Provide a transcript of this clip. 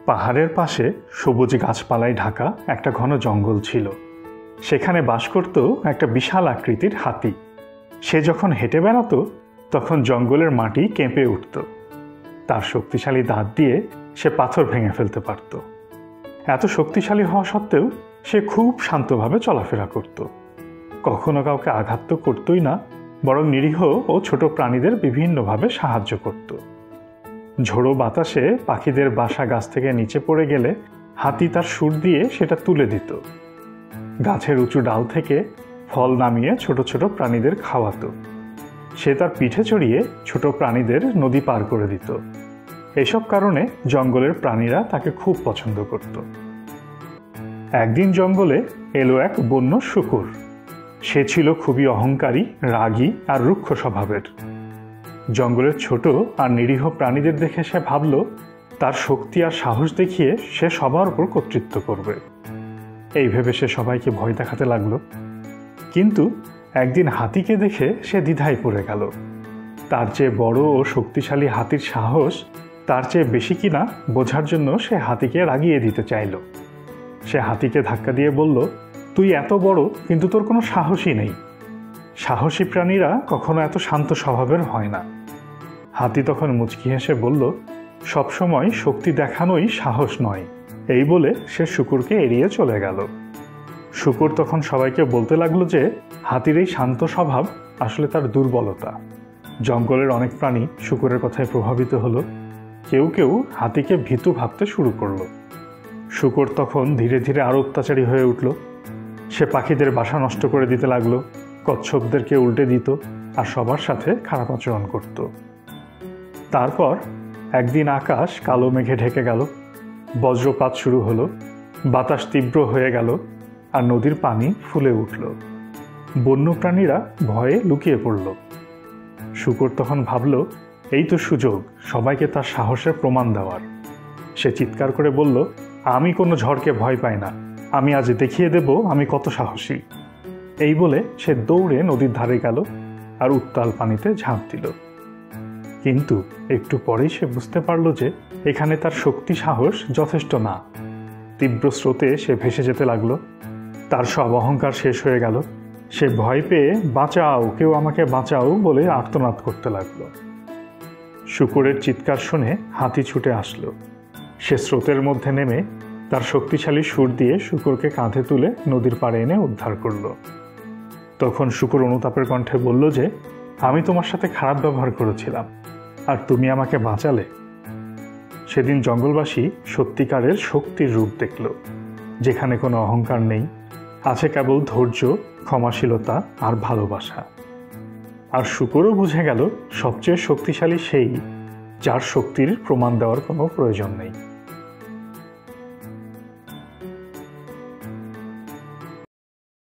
পাহাড়ের পাশে সবুজ গাছপালায় ঢাকা একটা ঘন জঙ্গল ছিল। সেখানে বাস করত একটা বিশাল আকৃতির হাতি। সে যখন হেঁটে বেড়াতো তখন জঙ্গলের মাটি কেঁপে উঠত। তার শক্তিশালী দাঁত দিয়ে সে পাথর ভেঙে ফেলতে পারত। এত শক্তিশালী হওয়া সত্ত্বেও সে খুব শান্তভাবে চলাফেরা করত। কখনো কাউকে আঘাত তো করতই না, বরং নিরীহ ও ছোট প্রাণীদের বিভিন্নভাবে সাহায্য করত। ঝোড়ো বাতাসে পাখিদের বাসা গাছ থেকে নিচে পড়ে গেলে হাতি তার শুঁড় দিয়ে সেটা তুলে দিত। গাছের উঁচু ডাল থেকে ফল নামিয়ে ছোট ছোট প্রাণীদের খাওয়াতো। সে তার পিঠে চড়িয়ে ছোট প্রাণীদের নদী পার করে দিত। এসব কারণে জঙ্গলের প্রাণীরা তাকে খুব পছন্দ করত। একদিন জঙ্গলে এলো এক বন্য শূকর। সে ছিল খুবই অহংকারী, রাগী আর রুক্ষ স্বভাবের। জঙ্গলের ছোট আর নিরীহ প্রাণীদের দেখে সে ভাবল তার শক্তি আর সাহস দেখিয়ে সে সবার উপর কর্তৃত্ব করবে। এই ভেবে সে সবাইকে ভয় দেখাতে লাগলো। কিন্তু একদিন হাতিকে দেখে সে দ্বিধায় পড়ে গেল। তার চেয়ে বড় ও শক্তিশালী হাতির সাহস তার চেয়ে বেশি কিনা বোঝার জন্য সে হাতিকে রাগিয়ে দিতে চাইল। সে হাতিকে ধাক্কা দিয়ে বলল, তুই এত বড় কিন্তু তোর কোনো সাহসই নেই। সাহসী প্রাণীরা কখনো এত শান্ত স্বভাবের হয় না। হাতি তখন মুচকি হেসে বলল, সবসময় শক্তি দেখানোই সাহস নয়। এই বলে সে শূকরকে এড়িয়ে চলে গেল। শূকর তখন সবাইকে বলতে লাগলো যে হাতির এই শান্ত স্বভাব আসলে তার দুর্বলতা। জঙ্গলের অনেক প্রাণী শূকরের কথায় প্রভাবিত হলো। কেউ কেউ হাতিকে ভীতু ভাবতে শুরু করলো। শূকর তখন ধীরে ধীরে আরো অত্যাচারী হয়ে উঠল। সে পাখিদের বাসা নষ্ট করে দিতে লাগলো, কচ্ছপদেরকে উল্টে দিত আর সবার সাথে খারাপ আচরণ করত। তারপর একদিন আকাশ কালো মেঘে ঢেকে গেল, বজ্রপাত শুরু হলো, বাতাস তীব্র হয়ে গেল আর নদীর পানি ফুলে উঠল। বন্যপ্রাণীরা ভয়ে লুকিয়ে পড়ল। শূকর তখন ভাবল, এই তো সুযোগ সবাইকে তার সাহসের প্রমাণ দেওয়ার। সে চিৎকার করে বলল, আমি কোনো ঝড়কে ভয় পাই না, আমি আজ দেখিয়ে দেব আমি কত সাহসী। এই বলে সে দৌড়ে নদীর ধারে গেল আর উত্তাল পানিতে ঝাঁপ দিল। কিন্তু একটু পরেই সে বুঝতে পারল যে এখানে তার শক্তি সাহস যথেষ্ট না। তীব্র স্রোতে সে ভেসে যেতে লাগলো। তার সব অহংকার শেষ হয়ে গেল। সে ভয় পেয়ে বাঁচাও, কেউ আমাকে বাঁচাও বলে আর্তনাদ করতে লাগলো। শূকরের চিৎকার শুনে হাতি ছুটে আসলো। সে স্রোতের মধ্যে নেমে তার শক্তিশালী শুঁড় দিয়ে শূকরকে কাঁধে তুলে নদীর পাড়ে এনে উদ্ধার করল। তখন শূকর অনুতাপের কণ্ঠে বলল যে আমি তোমার সাথে খারাপ ব্যবহার করেছিলাম আর তুমি আমাকে বাঁচালে। সেদিন জঙ্গলবাসী সত্যিকারের শক্তির রূপ দেখল, যেখানে কোনো অহংকার নেই, আছে কেবল ধৈর্য, ক্ষমাশীলতা আর ভালোবাসা। আর শূকরও বুঝে গেল সবচেয়ে শক্তিশালী সেই যার শক্তির প্রমাণ দেওয়ার কোনো প্রয়োজন নেই।